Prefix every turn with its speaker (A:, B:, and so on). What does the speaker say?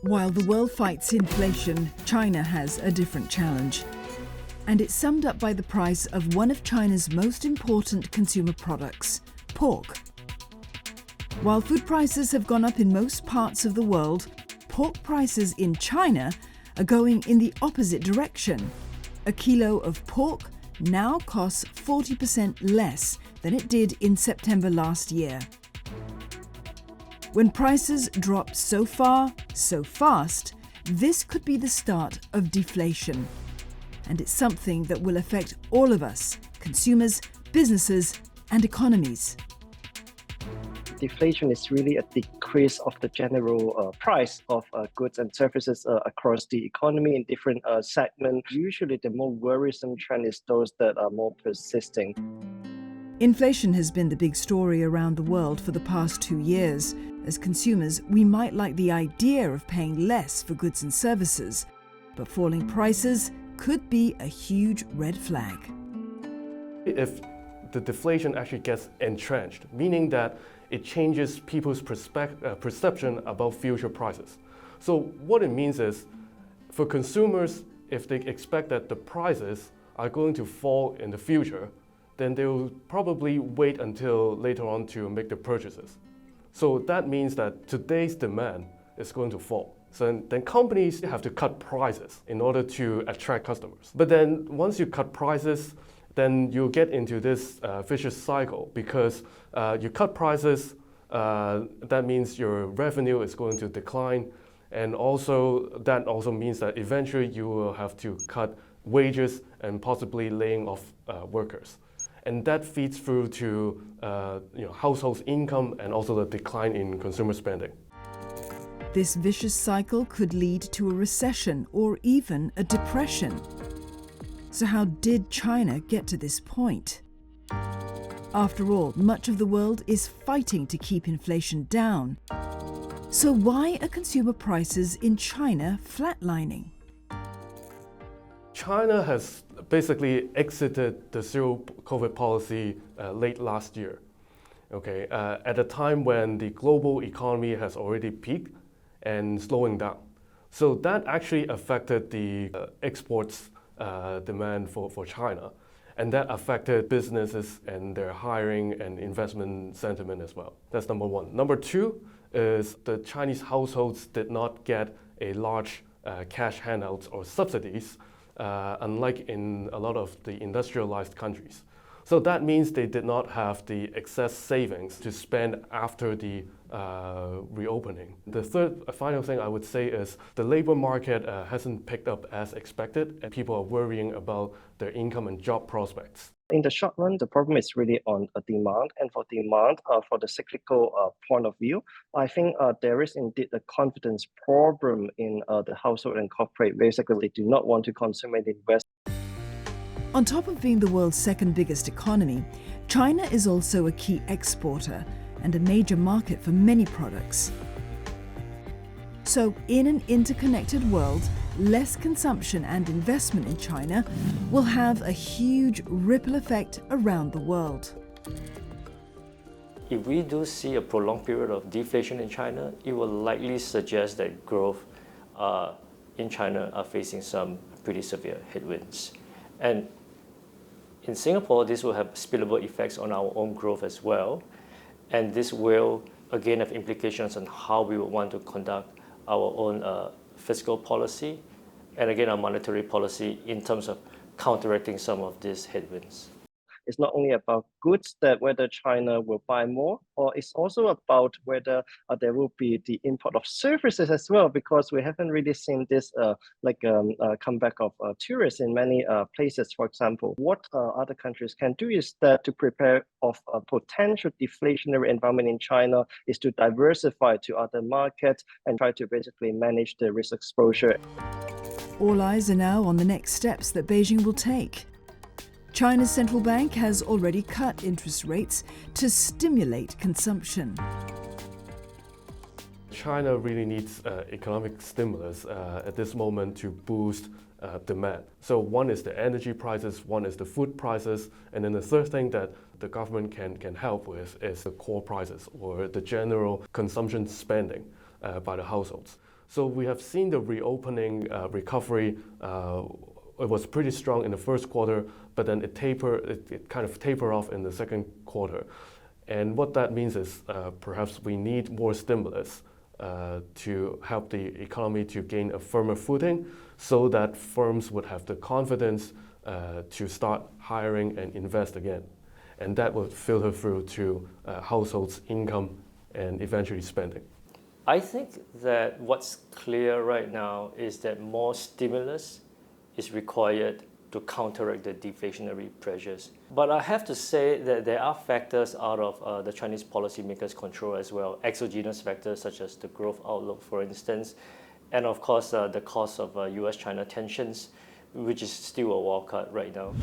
A: While the world fights inflation, China has a different challenge. And it's summed up by the price of one of China's most important consumer products, pork. While food prices have gone up in most parts of the world, pork prices in China are going in the opposite direction. A kilo of pork now costs 40% less than it did in September last year. When prices drop so far, so fast, this could be the start of deflation. And it's something that will affect all of us, consumers, businesses, and economies.
B: Deflation is really a decrease of the general price of goods and services across the economy in different segments. Usually the more worrisome trend is those that are more persisting.
A: Inflation has been the big story around the world for the past 2 years. As consumers, we might like the idea of paying less for goods and services, but falling prices could be a huge red flag.
C: If the deflation actually gets entrenched, meaning that it changes people's perception about future prices. So what it means is, for consumers, if they expect that the prices are going to fall in the future, then they will probably wait until later on to make the purchases. So that means that today's demand is going to fall. So then companies have to cut prices in order to attract customers. But then once you cut prices, then you get into this vicious cycle because you cut prices, that means your revenue is going to decline. And also that also means that eventually you will have to cut wages and possibly laying off workers. And that feeds through to households' income and also the decline in consumer spending.
A: This vicious cycle could lead to a recession or even a depression. So how did China get to this point? After all, much of the world is fighting to keep inflation down. So why are consumer prices in China flatlining?
C: China has basically exited the zero-COVID policy late last year. Okay, at a time when the global economy has already peaked and slowing down. So that actually affected the exports demand for China. And that affected businesses and their hiring and investment sentiment as well. That's number one. Number two is the Chinese households did not get a large cash handouts or subsidies, unlike in a lot of the industrialized countries. So that means they did not have the excess savings to spend after the reopening. The third final thing I would say is the labor market hasn't picked up as expected, and people are worrying about their income and job prospects.
B: In the short run, the problem is really on demand, and for demand, for the cyclical point of view, I think there is indeed a confidence problem in the household and corporate. Basically, they do not want to consume and invest.
A: On top of being the world's second biggest economy, China is also a key exporter and a major market for many products. So, in an interconnected world, less consumption and investment in China will have a huge ripple effect around the world.
D: If we do see a prolonged period of deflation in China, it will likely suggest that growth in China are facing some pretty severe headwinds. And in Singapore, this will have spillover effects on our own growth as well. And this will, again, have implications on how we would want to conduct our own fiscal policy and, again, our monetary policy in terms of counteracting some of these headwinds.
B: It's not only about goods that whether China will buy more, or it's also about whether there will be the import of services as well, because we haven't really seen this comeback of tourists in many places. For example, what other countries can do is that to prepare of a potential deflationary environment in China is to diversify to other markets and try to basically manage the risk exposure.
A: All eyes are now on the next steps that Beijing will take. China's central bank has already cut interest rates to stimulate consumption.
C: China really needs economic stimulus at this moment to boost demand. So one is the energy prices, one is the food prices, and then the third thing that the government can help with is the core prices or the general consumption spending by the households. So we have seen the reopening recovery. It was pretty strong in the first quarter, but then it kind of tapered off in the second quarter. And what that means is perhaps we need more stimulus to help the economy to gain a firmer footing so that firms would have the confidence to start hiring and invest again. And that will filter through to households' income and eventually spending.
D: I think that what's clear right now is that more stimulus is required to counteract the deflationary pressures. But I have to say that there are factors out of the Chinese policymakers' control as well, exogenous factors such as the growth outlook, for instance, and of course the cost of US-China tensions, which is still a wild card right now.